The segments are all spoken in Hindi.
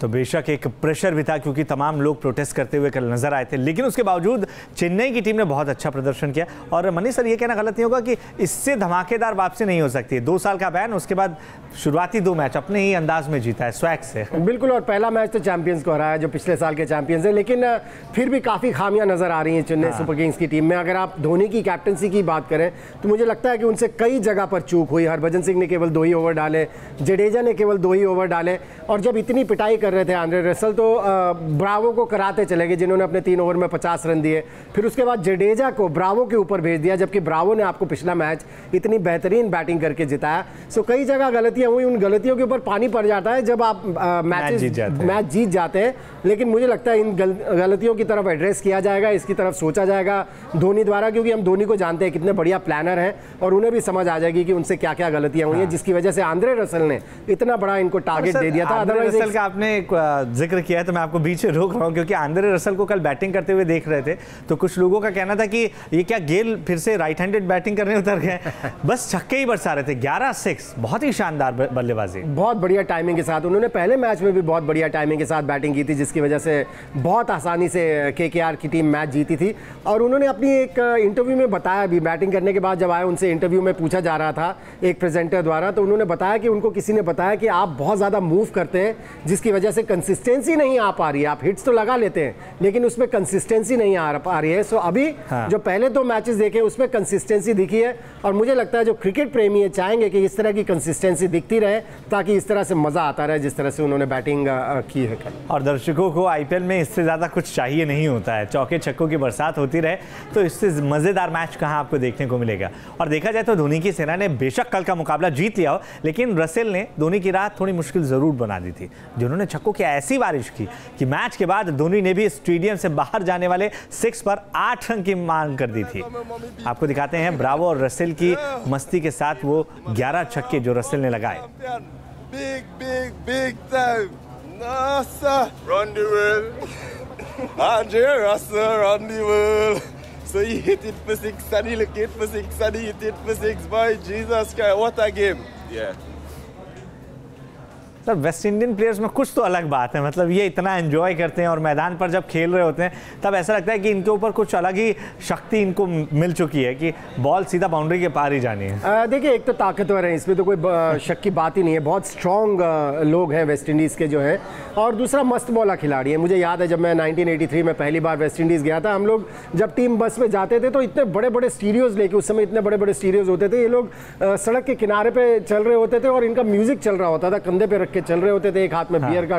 तो बेशक एक प्रेशर भी था क्योंकि तमाम लोग प्रोटेस्ट करते हुए कल नजर आए थे, लेकिन उसके बावजूद चेन्नई की टीम ने बहुत अच्छा प्रदर्शन किया। और मनीष सर, ये कहना गलत नहीं होगा कि इससे धमाकेदार वापसी नहीं हो सकती। 2 साल का बैन, उसके बाद शुरुआती 2 मैच अपने ही अंदाज में जीता है, स्वैग से। बिल्कुल, और पहला मैच तो चैंपियंस को हराया जो पिछले साल के चैंपियंस है, लेकिन फिर भी काफ़ी खामियां नजर आ रही हैं चेन्नई सुपर किंग्स की टीम में। अगर आप धोनी की कैप्टनसी की बात करें तो मुझे लगता है कि उनसे कई जगह पर चूक हुई। हरभजन सिंह ने केवल 2 ही ओवर डाले, जडेजा ने केवल 2 ही ओवर डाले, और जब इतनी पिटाई कर रहे थे आंद्रे रसल तो ब्रावो को कराते चले गए जिन्होंने अपने 3 ओवर में 50 रन दिए। फिर उसके बाद जडेजा को ब्रावो के ऊपर भेज दिया, जबकि ब्रावो ने आपको पिछला मैच इतनी बेहतरीन बैटिंग करके जिताया। सो कई जगह गलतियां हुई, उन गलतियों के ऊपर पानी पड़ जाता है जब आप मैच जीत जाते हैं। लेकिन मुझे लगता है इन गलतियों की तरफ एड्रेस किया जाएगा, इसकी तरफ सोचा जाएगा धोनी द्वारा, क्योंकि हम धोनी को जानते हैं कितने बढ़िया प्लानर हैं और उन्हें भी समझ आ जाएगी कि उनसे क्या क्या गलतियां हुई हैं, जिसकी वजह से आंद्रे रसल ने इतना बड़ा इनको टारगेट दे दिया था। आंद्रे रसल का आपने एक जिक्र किया है तो मैं आपको बीच में रोक रहा हूं, क्योंकि आंद्रे रसल को कल बैटिंग करते हुए देख रहे थे तो कुछ लोगों का कहना था कि ये क्या गेल फिर से राइट हैंडेड बैटिंग करने उतर गए। बस छक्के ही बरसा रहे थे, 11 6, बहुत ही शानदार बल्लेबाजी, बहुत बढ़िया टाइमिंग के साथ। उन्होंने पहले मैच में भी बहुत बढ़िया टाइमिंग के साथ बैटिंग की थी, जिसकी वजह से बहुत आसानी से केकेआर की टीम मैच जीती थी। और उन्होंने अपनी एक इंटरव्यू में बताया भी, बैटिंग करने के बाद जब आए उनसे इंटरव्यू में पूछा जा रहा था एक प्रेजेंटर द्वारा, तो उन्होंने बताया कि उनको किसी ने बताया कि आप बहुत ज़्यादा मूव करते हैं जिसकी वजह से कंसिस्टेंसी नहीं आ पा रही है। आप हिट्स तो लगा लेते हैं लेकिन उसमें कंसिस्टेंसी नहीं आ पा रही है। सो अभी जो पहले 2 मैचेस देखे उसमें कंसिस्टेंसी दिखी है, और मुझे लगता है जो क्रिकेट प्रेमी है चाहेंगे कि इस तरह की कंसिस्टेंसी दिखती रहे ताकि इस तरह से मजा आता रहे जिस तरह से उन्होंने बैटिंग की है कल। और दर्शकों को आईपीएल में इससे ज्यादा कुछ चाहिए नहीं होता है, चौके छक्कों की बरसात होती रहे तो इससे मजेदार मैच कहां आपको देखने को मिलेगा। और देखा जाए तो धोनी की सेना ने बेशक कल का मुकाबला जीत लिया हो, लेकिन रसेल ने धोनी की राह थोड़ी मुश्किल जरूर बना दी थी, जिन्होंने छक्कों की ऐसी बारिश की कि मैच के बाद धोनी ने भी स्टेडियम से बाहर जाने वाले 6 पर 8 रन की मांग कर दी थी। आपको दिखाते हैं ब्रावो और रसेल की मस्ती के साथ वो 11 छक्के जो रसेल ने लगाए। Big time. NASA, run the world. Andre Russell, run the world. So he hit it for 6 and he look it for 6 and he hit it for 6. Boy, Jesus Christ, what a game. Yeah. Sir, West Indian players में कुछ तो अलग बात है, मतलब ये इतना एंजॉय करते हैं और मैदान पर जब खेल रहे होते हैं तब ऐसा लगता है कि इनके ऊपर कुछ अलग ही शक्ति इनको मिल चुकी है कि बॉल सीधा बाउंड्री के पार ही जानी है। देखिए, एक तो ताकतवर है, इसमें तो कोई शक की बात ही नहीं है, बहुत स्ट्रॉन्ग लोग हैं वेस्ट इंडीज़ के जो है, और दूसरा मस्त बॉला खिलाड़ी है। मुझे याद है जब मैं 1983 में पहली बार वेस्ट इंडीज़ गया था, हम लोग जब टीम बस में जाते थे तो इतने बड़े बड़े स्टीरियोज़ लेके, उस समय इतने बड़े बड़े स्टीरियोज़ होते थे, ये लोग सड़क के किनारे पे चल रहे होते थे और इनका म्यूज़िक चल रहा होता था, कंधे पे रख के चल रहे होते थे, एक हाथ में बियर का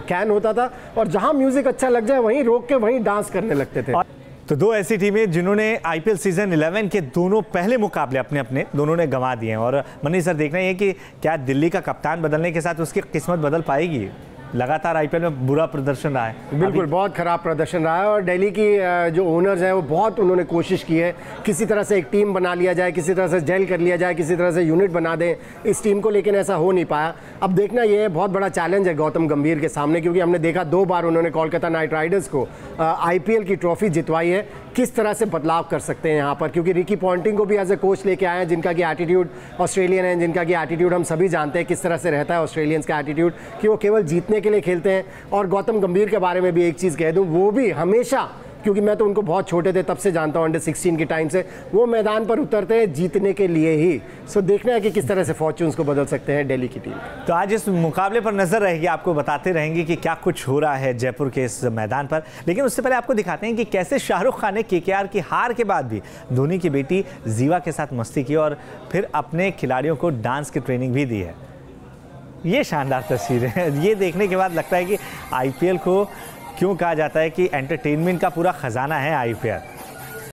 कैन होता था, और जहां म्यूजिक अच्छा लग जाए वहीं रोक के वहीं डांस करने लगते थे। तो 2 ऐसी टीमें जिन्होंने आईपीएल सीजन 11 के दोनों पहले मुकाबले अपने दोनों ने गंवा दिए हैं। और मनीष सर, देखना है कि क्या दिल्ली का कप्तान बदलने के साथ उसकी किस्मत बदल पाएगी। लगातार आईपीएल में बुरा प्रदर्शन रहा है, बिल्कुल बहुत खराब प्रदर्शन रहा है, और दिल्ली की जो ओनर्स हैं वो बहुत उन्होंने कोशिश की है किसी तरह से एक टीम बना लिया जाए, किसी तरह से जेल कर लिया जाए, किसी तरह से यूनिट बना दें इस टीम को, लेकिन ऐसा हो नहीं पाया। अब देखना ये बहुत बड़ा चैलेंज है गौतम गंभीर के सामने, क्योंकि हमने देखा 2 बार उन्होंने कोलकाता नाइट राइडर्स को आईपीएल की ट्रॉफी जितवाई है। किस तरह से बदलाव कर सकते हैं यहाँ पर, क्योंकि रिकी पॉन्टिंग को भी एज ए कोच लेके आए हैं जिनका कि एटीट्यूड ऑस्ट्रेलियन है, जिनका कि एटीट्यूड हम सभी जानते हैं किस तरह से रहता है ऑस्ट्रेलियंस का एटीट्यूड, कि वो केवल जीतने के लिए खेलते हैं। और गौतम गंभीर के बारे में भी एक चीज़ कह दूँ, वो भी हमेशा, क्योंकि मैं तो उनको बहुत छोटे थे तब से जानता हूँ, अंडर 16 के टाइम से, वो मैदान पर उतरते हैं जीतने के लिए ही। सो देखना है कि किस तरह से फॉर्च्यून्स को बदल सकते हैं दिल्ली की टीम। तो आज इस मुकाबले पर नजर रहेगी, आपको बताते रहेंगे कि क्या कुछ हो रहा है जयपुर के इस मैदान पर। लेकिन उससे पहले आपको दिखाते हैं कि कैसे शाहरुख खान ने केकेआर की हार के बाद भी धोनी की बेटी जीवा के साथ मस्ती की और फिर अपने खिलाड़ियों को डांस की ट्रेनिंग भी दी है। ये शानदार तस्वीरें हैं, ये देखने के बाद लगता है कि आईपीएल को क्यों कहा जाता है कि एंटरटेनमेंट का पूरा खजाना है आईपीएल।